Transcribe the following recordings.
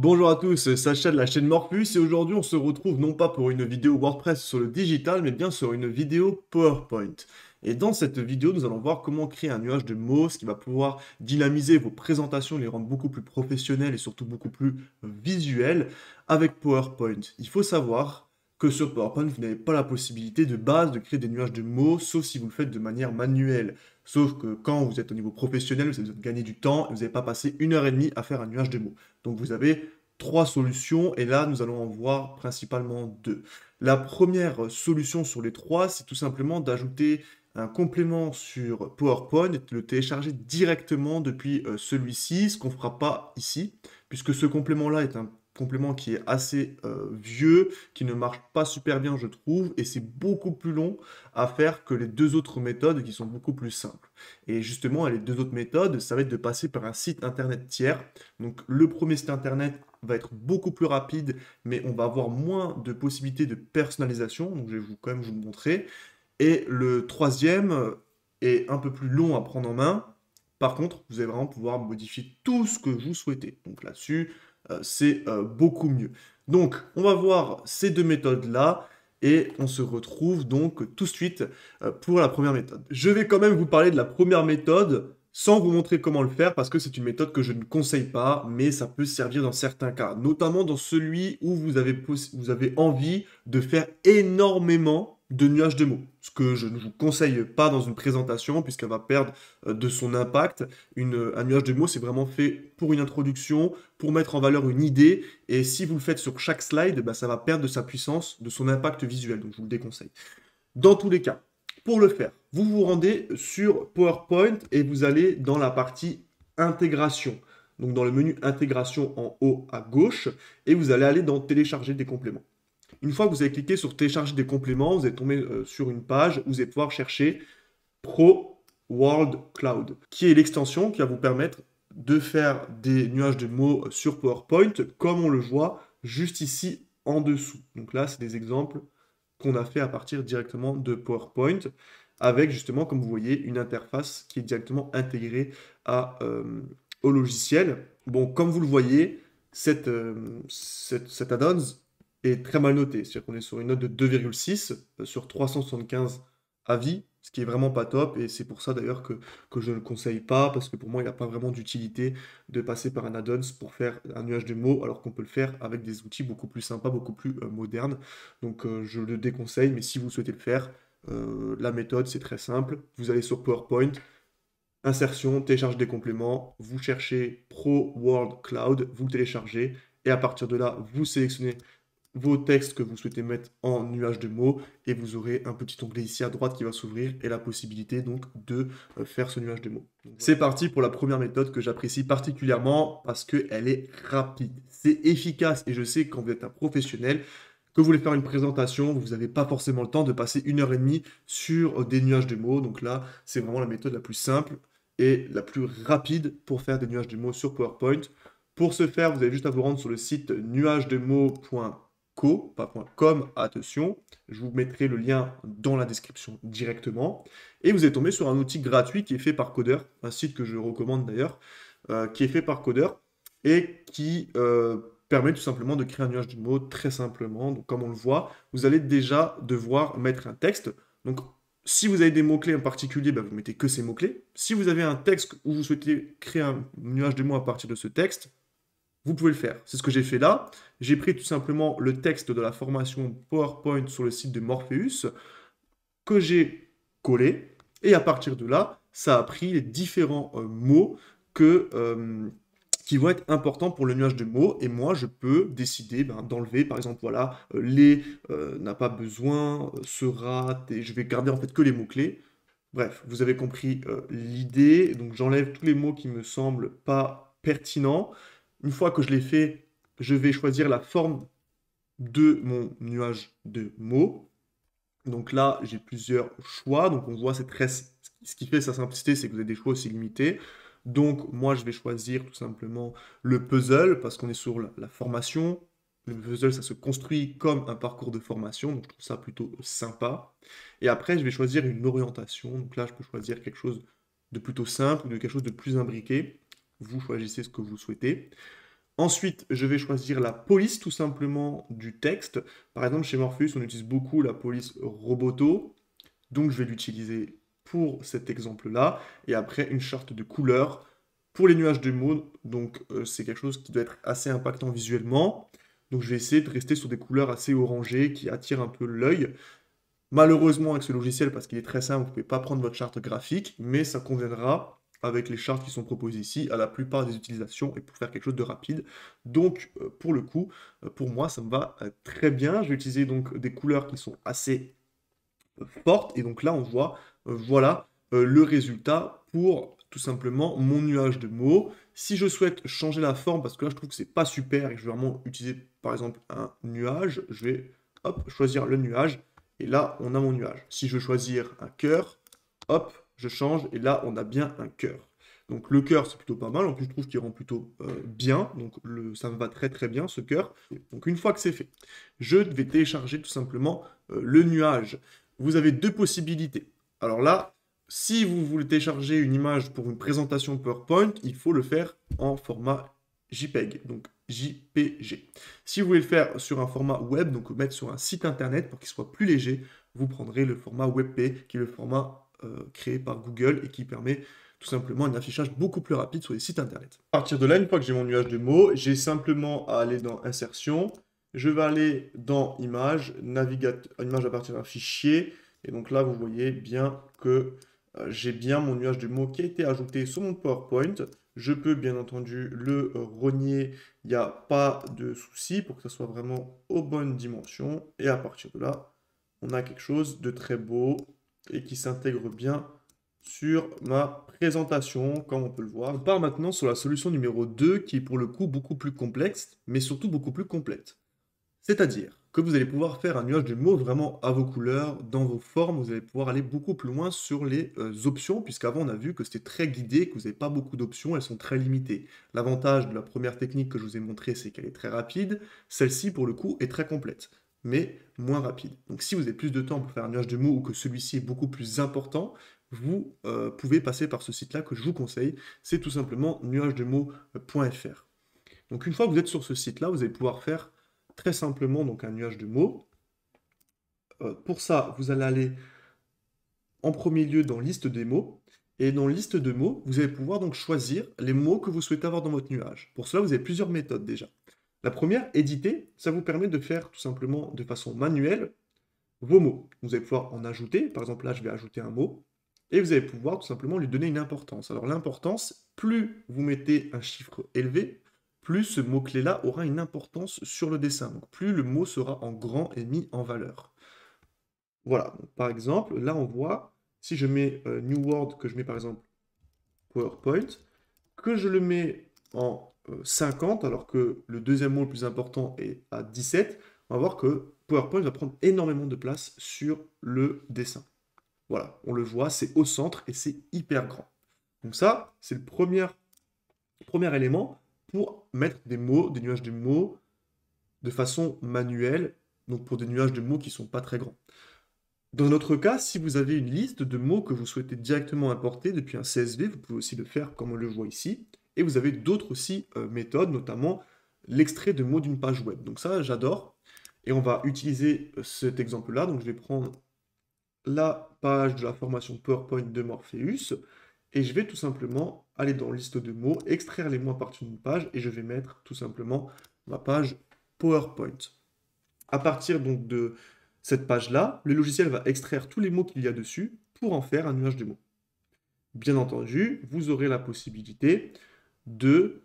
Bonjour à tous, c'est Sacha de la chaîne Morpheus et aujourd'hui on se retrouve non pas pour une vidéo WordPress sur le digital mais bien sur une vidéo PowerPoint. Et dans cette vidéo nous allons voir comment créer un nuage de mots, ce qui va pouvoir dynamiser vos présentations, les rendre beaucoup plus professionnelles et surtout beaucoup plus visuelles avec PowerPoint. Il faut savoir que sur PowerPoint vous n'avez pas la possibilité de base de créer des nuages de mots sauf si vous le faites de manière manuelle. Sauf que quand vous êtes au niveau professionnel, vous avez gagné du temps et vous n'avez pas passé 1 heure et demie à faire un nuage de mots. Donc vous avez trois solutions et là nous allons en voir principalement deux. La première solution sur les trois, c'est tout simplement d'ajouter un complément sur PowerPoint et de le télécharger directement depuis celui-ci, ce qu'on ne fera pas ici, puisque ce complément-là est un complément qui est assez vieux, qui ne marche pas super bien je trouve, et c'est beaucoup plus long à faire que les deux autres méthodes qui sont beaucoup plus simples. Et justement, les deux autres méthodes, ça va être de passer par un site internet tiers. Donc le premier site internet va être beaucoup plus rapide, mais on va avoir moins de possibilités de personnalisation. Donc je vais quand même vous le montrer. Et le troisième est un peu plus long à prendre en main. Par contre, vous allez vraiment pouvoir modifier tout ce que vous souhaitez. Donc là-dessus, c'est beaucoup mieux. Donc, on va voir ces deux méthodes-là et on se retrouve donc tout de suite pour la première méthode. Je vais quand même vous parler de la première méthode sans vous montrer comment le faire parce que c'est une méthode que je ne conseille pas, mais ça peut servir dans certains cas, notamment dans celui où vous avez envie de faire énormément de nuages de mots, ce que je ne vous conseille pas dans une présentation puisqu'elle va perdre de son impact. Un nuage de mots, c'est vraiment fait pour une introduction, pour mettre en valeur une idée, et si vous le faites sur chaque slide, bah, ça va perdre de sa puissance, de son impact visuel, donc je vous le déconseille. Dans tous les cas, pour le faire, vous vous rendez sur PowerPoint et vous allez dans la partie intégration. Donc dans le menu intégration en haut à gauche, et vous allez aller dans télécharger des compléments. Une fois que vous avez cliqué sur télécharger des compléments, vous allez tomber sur une page où vous allez pouvoir chercher Pro World Cloud, qui est l'extension qui va vous permettre de faire des nuages de mots sur PowerPoint, comme on le voit juste ici en dessous. Donc là, c'est des exemples qu'on a fait à partir directement de PowerPoint, avec justement, comme vous voyez, une interface qui est directement intégrée au logiciel. Bon, comme vous le voyez, cet add-on est très mal noté. C'est-à-dire qu'on est sur une note de 2,6 sur 375 avis, ce qui est vraiment pas top. Et c'est pour ça d'ailleurs que je ne le conseille pas, parce que pour moi, il n'y a pas vraiment d'utilité de passer par un add-ons pour faire un nuage de mots, alors qu'on peut le faire avec des outils beaucoup plus sympas, beaucoup plus modernes. Donc je le déconseille, mais si vous souhaitez le faire, la méthode c'est très simple. Vous allez sur PowerPoint, insertion, télécharge des compléments, vous cherchez Pro World Cloud, vous le téléchargez, et à partir de là, vous sélectionnez vos textes que vous souhaitez mettre en nuage de mots, et vous aurez un petit onglet ici à droite qui va s'ouvrir, et la possibilité donc de faire ce nuage de mots. C'est parti pour la première méthode que j'apprécie particulièrement parce qu'elle est rapide. C'est efficace, et je sais que quand vous êtes un professionnel, que vous voulez faire une présentation, vous n'avez pas forcément le temps de passer 1 heure et demie sur des nuages de mots. Donc là, c'est vraiment la méthode la plus simple et la plus rapide pour faire des nuages de mots sur PowerPoint. Pour ce faire, vous avez juste à vous rendre sur le site nuagedemots.co, pas .com, attention. Je vous mettrai le lien dans la description directement. Et vous allez tomber sur un outil gratuit qui est fait par Coder, un site que je recommande d'ailleurs, qui est fait par Coder et qui permet tout simplement de créer un nuage de mots très simplement. Donc comme on le voit, vous allez déjà devoir mettre un texte. Donc si vous avez des mots-clés en particulier, bah, vous mettez que ces mots-clés. Si vous avez un texte où vous souhaitez créer un nuage de mots à partir de ce texte, vous pouvez le faire. C'est ce que j'ai fait là. J'ai pris tout simplement le texte de la formation PowerPoint sur le site de Morpheus que j'ai collé. Et à partir de là, ça a pris les différents mots qui vont être importants pour le nuage de mots. Et moi, je peux décider d'enlever, par exemple, voilà, les n'a pas besoin, sera, et je vais garder en fait que les mots-clés. Bref, vous avez compris l'idée. Donc j'enlève tous les mots qui me semblent pas pertinents. Une fois que je l'ai fait, je vais choisir la forme de mon nuage de mots. Donc là, j'ai plusieurs choix. Donc on voit ce qui fait sa simplicité, c'est que vous avez des choix aussi limités. Donc moi, je vais choisir tout simplement le puzzle parce qu'on est sur la formation. Le puzzle, ça se construit comme un parcours de formation, donc je trouve ça plutôt sympa. Et après, je vais choisir une orientation. Donc là, je peux choisir quelque chose de plutôt simple ou de quelque chose de plus imbriqué. Vous choisissez ce que vous souhaitez. Ensuite, je vais choisir la police tout simplement du texte. Par exemple, chez Morpheus, on utilise beaucoup la police Roboto. Donc, je vais l'utiliser pour cet exemple-là. Et après, une charte de couleurs pour les nuages de mots. Donc, c'est quelque chose qui doit être assez impactant visuellement. Donc, je vais essayer de rester sur des couleurs assez orangées qui attirent un peu l'œil. Malheureusement, avec ce logiciel, parce qu'il est très simple, vous ne pouvez pas prendre votre charte graphique, mais ça conviendra avec les chartes qui sont proposées ici à la plupart des utilisations et pour faire quelque chose de rapide. Donc, pour le coup, pour moi, ça me va très bien. Je vais utiliser donc des couleurs qui sont assez fortes. Et donc là, on voit, voilà, le résultat pour tout simplement mon nuage de mots. Si je souhaite changer la forme, parce que là, je trouve que c'est pas super et que je vais vraiment utiliser, par exemple, un nuage, je vais, hop, choisir le nuage. Et là, on a mon nuage. Si je veux choisir un cœur, hop, je change. Et là, on a bien un cœur. Donc le cœur, c'est plutôt pas mal. En plus, je trouve qu'il rend plutôt bien. Donc ça me va très très bien, ce cœur. Donc une fois que c'est fait, je vais télécharger tout simplement le nuage. Vous avez deux possibilités. Alors là, si vous voulez télécharger une image pour une présentation PowerPoint, il faut le faire en format JPEG, donc JPG. Si vous voulez le faire sur un format web, donc mettre sur un site internet pour qu'il soit plus léger, vous prendrez le format WebP, qui est le format créé par Google et qui permet tout simplement un affichage beaucoup plus rapide sur les sites internet. À partir de là, une fois que j'ai mon nuage de mots, j'ai simplement à aller dans Insertion, je vais aller dans Images, Image à partir d'un fichier, et donc là, vous voyez bien que j'ai bien mon nuage de mots qui a été ajouté sur mon PowerPoint. Je peux bien entendu le rogner, il n'y a pas de souci pour que ça soit vraiment aux bonnes dimensions. Et à partir de là, on a quelque chose de très beau et qui s'intègre bien sur ma présentation, comme on peut le voir. On part maintenant sur la solution numéro 2, qui est pour le coup beaucoup plus complexe, mais surtout beaucoup plus complète. C'est-à-dire que vous allez pouvoir faire un nuage de mots vraiment à vos couleurs, dans vos formes, vous allez pouvoir aller beaucoup plus loin sur les options, puisqu'avant on a vu que c'était très guidé, que vous n'avez pas beaucoup d'options, elles sont très limitées. L'avantage de la première technique que je vous ai montrée, c'est qu'elle est très rapide, celle-ci pour le coup est très complète, mais moins rapide. Donc si vous avez plus de temps pour faire un nuage de mots ou que celui-ci est beaucoup plus important, vous pouvez passer par ce site-là que je vous conseille, c'est tout simplement nuagedemots.fr. Donc une fois que vous êtes sur ce site-là, vous allez pouvoir faire très simplement donc un nuage de mots. Pour ça, vous allez aller en premier lieu dans liste des mots. Et dans liste de mots, vous allez pouvoir donc choisir les mots que vous souhaitez avoir dans votre nuage. Pour cela, vous avez plusieurs méthodes déjà. La première, éditer, ça vous permet de faire tout simplement de façon manuelle vos mots. Vous allez pouvoir en ajouter. Par exemple, là, je vais ajouter un mot. Et vous allez pouvoir tout simplement lui donner une importance. Alors l'importance, plus vous mettez un chiffre élevé, plus ce mot-clé-là aura une importance sur le dessin. Donc plus le mot sera en grand et mis en valeur. Voilà, donc, par exemple, là on voit, si je mets New Word, que je mets par exemple PowerPoint, que je le mets en 50, alors que le deuxième mot le plus important est à 17, on va voir que PowerPoint va prendre énormément de place sur le dessin. Voilà, on le voit, c'est au centre et c'est hyper grand. Donc ça, c'est le premier élément pour mettre des mots, des nuages de mots de façon manuelle, donc pour des nuages de mots qui ne sont pas très grands. Dans notre cas, si vous avez une liste de mots que vous souhaitez directement importer depuis un CSV, vous pouvez aussi le faire comme on le voit ici. Et vous avez d'autres aussi méthodes, notamment l'extrait de mots d'une page web. Donc ça, j'adore. Et on va utiliser cet exemple-là. Donc je vais prendre la page de la formation PowerPoint de Morpheus. Et je vais tout simplement aller dans liste de mots, extraire les mots à partir d'une page, et je vais mettre tout simplement ma page PowerPoint. À partir donc de cette page-là, le logiciel va extraire tous les mots qu'il y a dessus pour en faire un nuage de mots. Bien entendu, vous aurez la possibilité de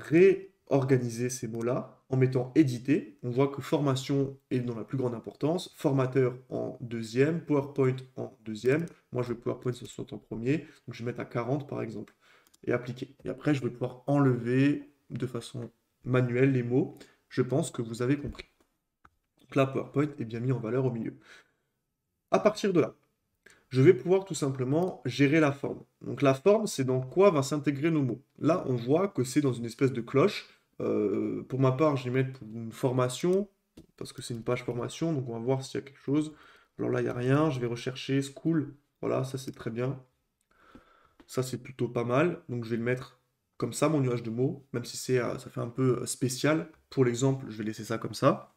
réorganiser ces mots-là en mettant éditer. On voit que formation est dans la plus grande importance, formateur en deuxième, PowerPoint en deuxième. Moi, je veux PowerPoint ce soit en premier, donc je vais mettre à 40 par exemple, et appliquer. Et après, je vais pouvoir enlever de façon manuelle les mots. Je pense que vous avez compris. Donc là, PowerPoint est bien mis en valeur au milieu. À partir de là, je vais pouvoir tout simplement gérer la forme. Donc la forme, c'est dans quoi va s'intégrer nos mots. Là, on voit que c'est dans une espèce de cloche. Pour ma part, je vais mettre pour une formation, parce que c'est une page formation, donc on va voir s'il y a quelque chose. Alors là, il n'y a rien, je vais rechercher school. Voilà, ça c'est très bien. Ça c'est plutôt pas mal, donc je vais le mettre comme ça, mon nuage de mots, même si ça fait un peu spécial. Pour l'exemple, je vais laisser ça comme ça.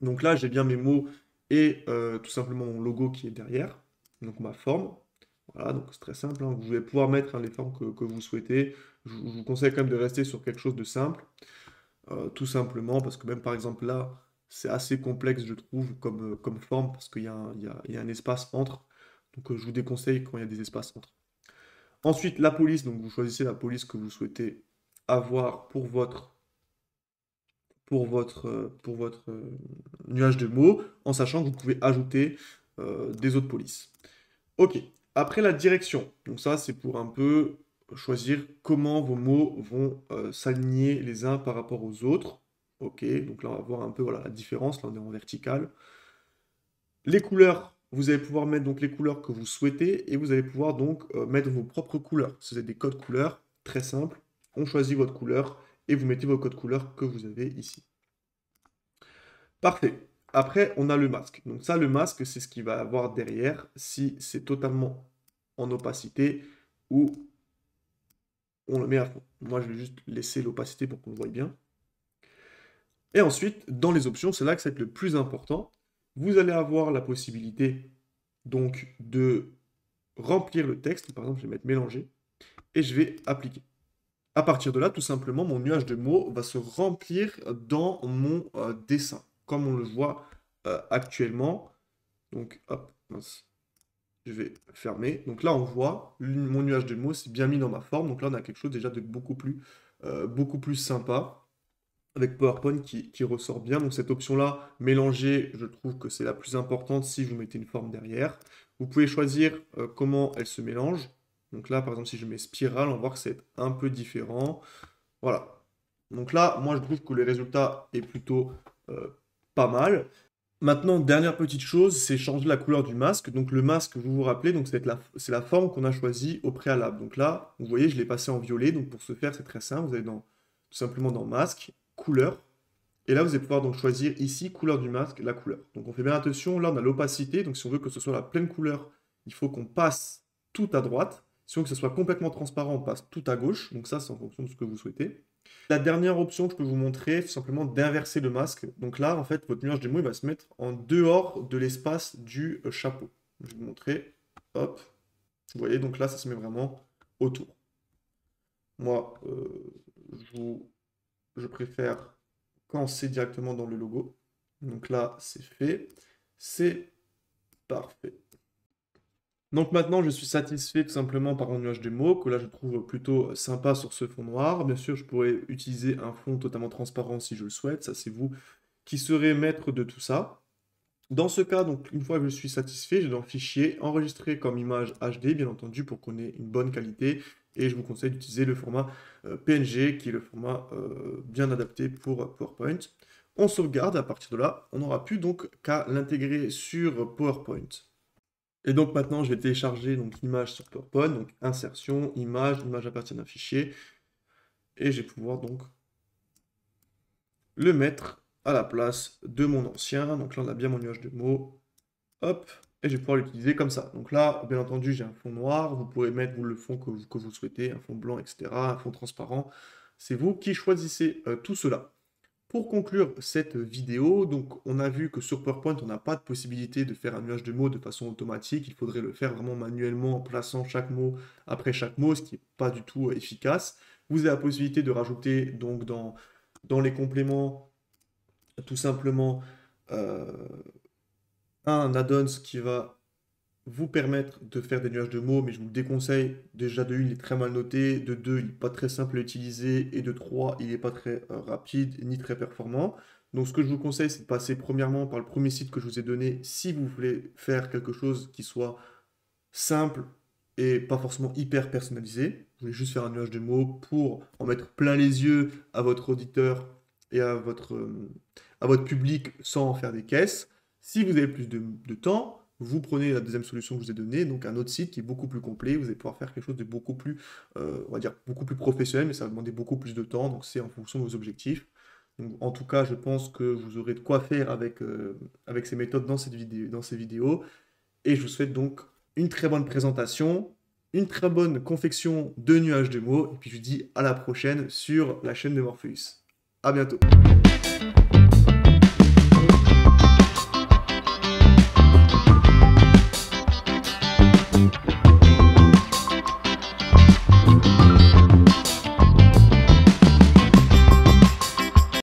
Donc là, j'ai bien mes mots et tout simplement mon logo qui est derrière, donc ma forme. Voilà, donc c'est très simple, hein. Vous allez pouvoir mettre hein, les formes que vous souhaitez. Je vous conseille quand même de rester sur quelque chose de simple, tout simplement, parce que même par exemple là, c'est assez complexe, je trouve, comme forme, parce qu'il y a il y a un espace entre. Donc je vous déconseille quand il y a des espaces entre. Ensuite, la police, donc vous choisissez la police que vous souhaitez avoir pour votre nuage de mots, en sachant que vous pouvez ajouter des autres polices. Ok, après la direction, donc ça c'est pour un peu choisir comment vos mots vont s'aligner les uns par rapport aux autres. Ok, donc là on va voir un peu voilà, la différence, là on est en vertical. Les couleurs, vous allez pouvoir mettre donc les couleurs que vous souhaitez et vous allez pouvoir donc mettre vos propres couleurs. Si vous avez des codes couleurs, très simple, on choisit votre couleur et vous mettez vos codes couleurs que vous avez ici. Parfait. Après, on a le masque. Donc ça, le masque, c'est ce qu'il va avoir derrière si c'est totalement en opacité ou on le met à fond. Moi, je vais juste laisser l'opacité pour qu'on le voie bien. Et ensuite, dans les options, c'est là que ça va être le plus important. Vous allez avoir la possibilité donc de remplir le texte. Par exemple, je vais mettre mélanger et je vais appliquer. À partir de là, tout simplement, mon nuage de mots va se remplir dans mon dessin, comme on le voit actuellement. Donc, hop, mince, je vais fermer. Donc là, on voit, mon nuage de mots s'est bien mis dans ma forme. Donc là, on a quelque chose déjà de beaucoup plus sympa, avec PowerPoint qui ressort bien. Donc cette option-là, mélanger, je trouve que c'est la plus importante si vous mettez une forme derrière. Vous pouvez choisir comment elle se mélange. Donc là, par exemple, si je mets spirale, on va voir que c'est un peu différent. Voilà. Donc là, moi, je trouve que le résultat est plutôt euh, pas mal. Maintenant, dernière petite chose, c'est changer la couleur du masque. Donc le masque, vous vous rappelez, donc c'est la forme qu'on a choisie au préalable. Donc là, vous voyez, je l'ai passé en violet. Donc pour ce faire, c'est très simple. Vous allez tout simplement dans masque, couleur. Et là, vous allez pouvoir donc choisir ici, couleur du masque, la couleur. Donc on fait bien attention, là on a l'opacité. Donc si on veut que ce soit la pleine couleur, il faut qu'on passe tout à droite. Si on veut que ce soit complètement transparent, on passe tout à gauche. Donc ça, c'est en fonction de ce que vous souhaitez. La dernière option que je peux vous montrer, c'est simplement d'inverser le masque. Donc là, en fait, votre nuage démo, il va se mettre en dehors de l'espace du chapeau. Je vais vous montrer. Hop. Vous voyez, donc là, ça se met vraiment autour. Moi, je préfère quand c'est directement dans le logo. Donc là, c'est fait. C'est parfait. Donc maintenant, je suis satisfait tout simplement par mon nuage de mots, que là je trouve plutôt sympa sur ce fond noir. Bien sûr, je pourrais utiliser un fond totalement transparent si je le souhaite. Ça, c'est vous qui serez maître de tout ça. Dans ce cas, donc une fois que je suis satisfait, je vais dans Fichier, enregistrer comme image HD, bien entendu, pour qu'on ait une bonne qualité. Et je vous conseille d'utiliser le format PNG, qui est le format bien adapté pour PowerPoint. On sauvegarde, à partir de là, on n'aura plus donc qu'à l'intégrer sur PowerPoint. Et donc maintenant, je vais télécharger donc l'image sur PowerPoint, donc insertion, image, l'image appartient d'un fichier, et je vais pouvoir donc le mettre à la place de mon ancien. Donc là, on a bien mon nuage de mots, hop, et je vais pouvoir l'utiliser comme ça. Donc là, bien entendu, j'ai un fond noir, vous pourrez mettre vous, le fond que vous souhaitez, un fond blanc, etc., un fond transparent. C'est vous qui choisissez tout cela. Pour conclure cette vidéo, donc on a vu que sur PowerPoint, on n'a pas de possibilité de faire un nuage de mots de façon automatique. Il faudrait le faire vraiment manuellement en plaçant chaque mot après chaque mot, ce qui n'est pas du tout efficace. Vous avez la possibilité de rajouter donc dans les compléments tout simplement euh, un add-ons qui va vous permettre de faire des nuages de mots, mais je vous le déconseille. Déjà, de 1, il est très mal noté, de 2, il n'est pas très simple à utiliser, et de 3, il n'est pas très rapide ni très performant. Donc, ce que je vous conseille, c'est de passer premièrement par le premier site que je vous ai donné si vous voulez faire quelque chose qui soit simple et pas forcément hyper personnalisé. Vous voulez juste faire un nuage de mots pour en mettre plein les yeux à votre auditeur et à votre public sans en faire des caisses. Si vous avez plus de temps, vous prenez la deuxième solution que je vous ai donnée, donc un autre site qui est beaucoup plus complet. Vous allez pouvoir faire quelque chose de beaucoup plus, on va dire, beaucoup plus professionnel, mais ça va demander beaucoup plus de temps. Donc c'est en fonction de vos objectifs. Donc, en tout cas, je pense que vous aurez de quoi faire avec ces méthodes dans ces vidéos. Et je vous souhaite donc une très bonne présentation, une très bonne confection de nuages de mots. Et puis je vous dis à la prochaine sur la chaîne de Morpheus. À bientôt.